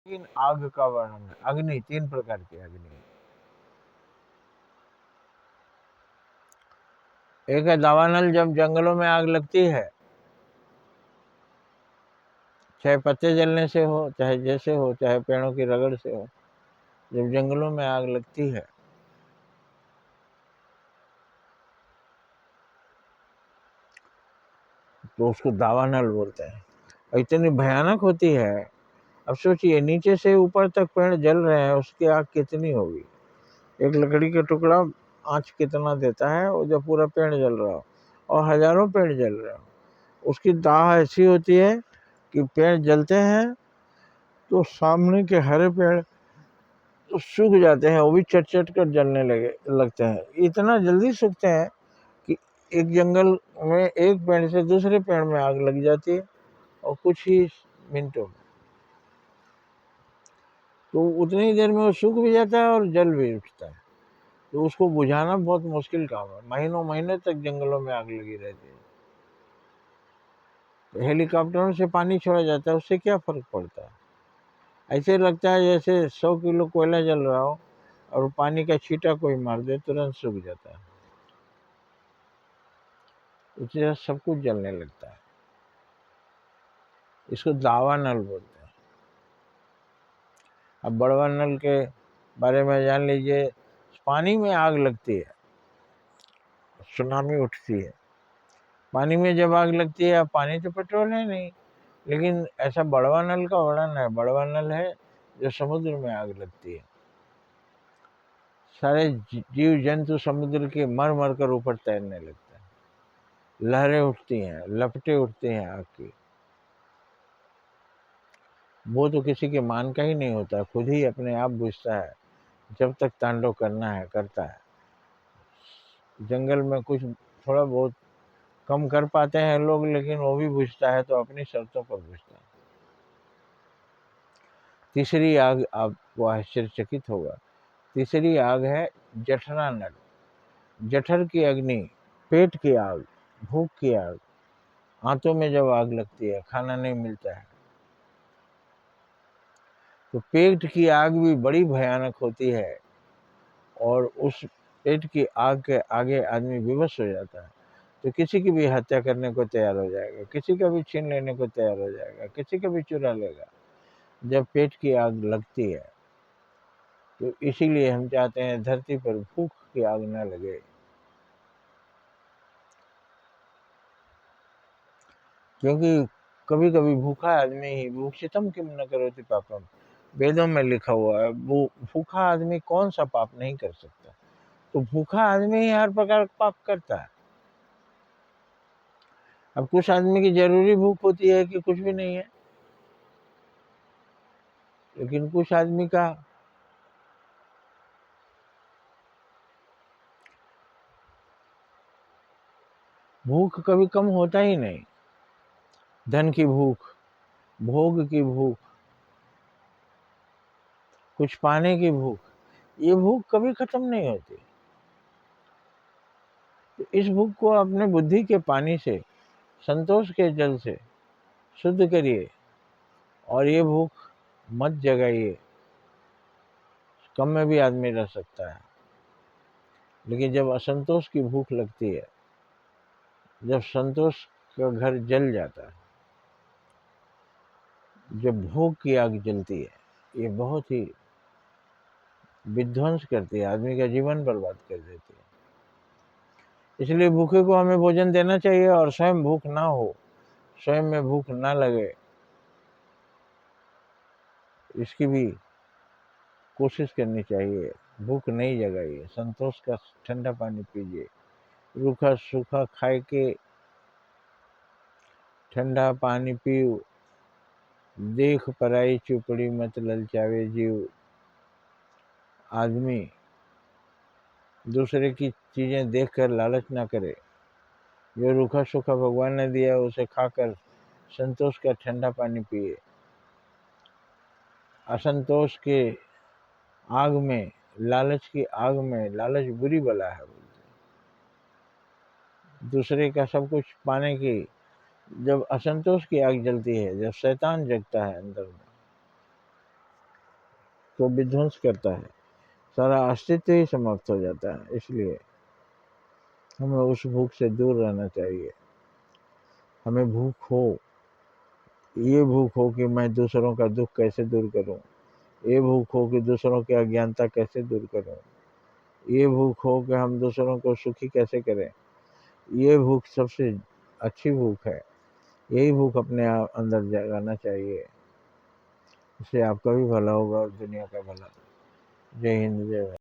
तीन आग का वर्णन है। अग्नि, तीन प्रकार की अग्नि। एक है दावानल, जब जंगलों में आग लगती है, चाहे पत्ते जलने से हो, चाहे जैसे हो, चाहे पेड़ों की रगड़ से हो, जब जंगलों में आग लगती है तो उसको दावानल बोलते हैं। और इतनी भयानक होती है। अब सोचिए, नीचे से ऊपर तक पेड़ जल रहे हैं, उसकी आग कितनी होगी। एक लकड़ी का टुकड़ा आँच कितना देता है, और जब पूरा पेड़ जल रहा हो और हजारों पेड़ जल रहे हो, उसकी दाह ऐसी होती है कि पेड़ जलते हैं तो सामने के हरे पेड़ तो सूख जाते हैं, वो भी चट चट कर जलने लगते हैं। इतना जल्दी सूखते हैं कि एक जंगल में एक पेड़ से दूसरे पेड़ में आग लग जाती है, और कुछ ही मिनटों में। तो उतनी देर में वो सूख भी जाता है और जल भी उठता है। तो उसको बुझाना बहुत मुश्किल काम है। महीनों महीने तक जंगलों में आग लगी रहती है। तो हेलीकॉप्टरों से पानी छोड़ा जाता है, उससे क्या फर्क पड़ता है। ऐसे लगता है जैसे 100 किलो कोयला जल रहा हो और पानी का छींटा कोई मार दे, तुरंत सूख जाता है। उसी तरह सब कुछ जलने लगता है। इसको दावा नल बोलते हैं। अब बड़वा नल के बारे में जान लीजिए। पानी में आग लगती है, सुनामी उठती है। पानी में जब आग लगती है, अब पानी तो पेट्रोल है नहीं, लेकिन ऐसा बड़वा नल का वर्णन है। बड़वा नल है जो समुद्र में आग लगती है। सारे जीव जंतु समुद्र के मर मर कर ऊपर तैरने लगते हैं। लहरें उठती हैं, लपटें उठती हैं आग की। वो तो किसी के मान का ही नहीं होता, खुद ही अपने आप बुझता है। जब तक तांडव करना है करता है। जंगल में कुछ थोड़ा बहुत कम कर पाते हैं लोग, लेकिन वो भी बुझता है तो अपनी शर्तों पर बुझता है। तीसरी आग आपको आश्चर्यचकित होगा। तीसरी आग है जठरा नल। जठर की अग्नि, पेट की आग, भूख की आग। आंतों में जब आग लगती है, खाना नहीं मिलता है, तो पेट की आग भी बड़ी भयानक होती है। और उस पेट की आग के आगे आदमी विवश हो जाता है, तो किसी की भी हत्या करने को तैयार हो जाएगा, किसी का भी छीन लेने को तैयार हो जाएगा, किसी का भी चुरा लेगा जब पेट की आग लगती है। तो इसीलिए हम चाहते हैं धरती पर भूख की आग न लगे। क्योंकि कभी कभी भूखा आदमी ही, भूक्षितम किम न करोति पापम, वेदों में लिखा हुआ है। वो भूखा आदमी कौन सा पाप नहीं कर सकता। तो भूखा आदमी ही हर प्रकार का पाप करता है। अब कुछ आदमी की जरूरी भूख होती है कि कुछ भी नहीं है, लेकिन कुछ आदमी का भूख कभी कम होता ही नहीं। धन की भूख, भोग की भूख, कुछ पाने की भूख, ये भूख कभी खत्म नहीं होती। तो इस भूख को अपने बुद्धि के पानी से, संतोष के जल से शुद्ध करिए, और ये भूख मत जगाइए। कम में भी आदमी रह सकता है, लेकिन जब असंतोष की भूख लगती है, जब संतोष का घर जल जाता है, जब भूख की आग जलती है, ये बहुत ही विध्वंस करती है, आदमी का जीवन बर्बाद कर देती है। इसलिए भूखे को हमें भोजन देना चाहिए, और स्वयं भूख ना हो, स्वयं में भूख ना लगे, इसकी भी कोशिश करनी चाहिए। भूख नहीं जगाइए, संतोष का ठंडा पानी पीजिए। रूखा सूखा खाए के ठंडा पानी पीओ। देख पराई चुपड़ी मत ललचावे जीव। आदमी दूसरे की चीजें देखकर लालच ना करे। जो रूखा सूखा भगवान ने दिया उसे खाकर संतोष का ठंडा पानी पिए। असंतोष के आग में, लालच की आग में, लालच बुरी बला है। दूसरे का सब कुछ पाने की, जब असंतोष की आग जलती है, जब शैतान जगता है अंदर में, को विध्वंस करता है, सारा अस्तित्व ही समाप्त हो जाता है। इसलिए हमें उस भूख से दूर रहना चाहिए। हमें भूख हो, ये भूख हो कि मैं दूसरों का दुख कैसे दूर करूं, ये भूख हो कि दूसरों की अज्ञानता कैसे दूर करूं, ये भूख हो कि हम दूसरों को सुखी कैसे करें। ये भूख सबसे अच्छी भूख है। यही भूख अपने अंदर जगाना चाहिए। इससे आपका भी भला होगा और दुनिया का भला। जय हिंद, जय भारत।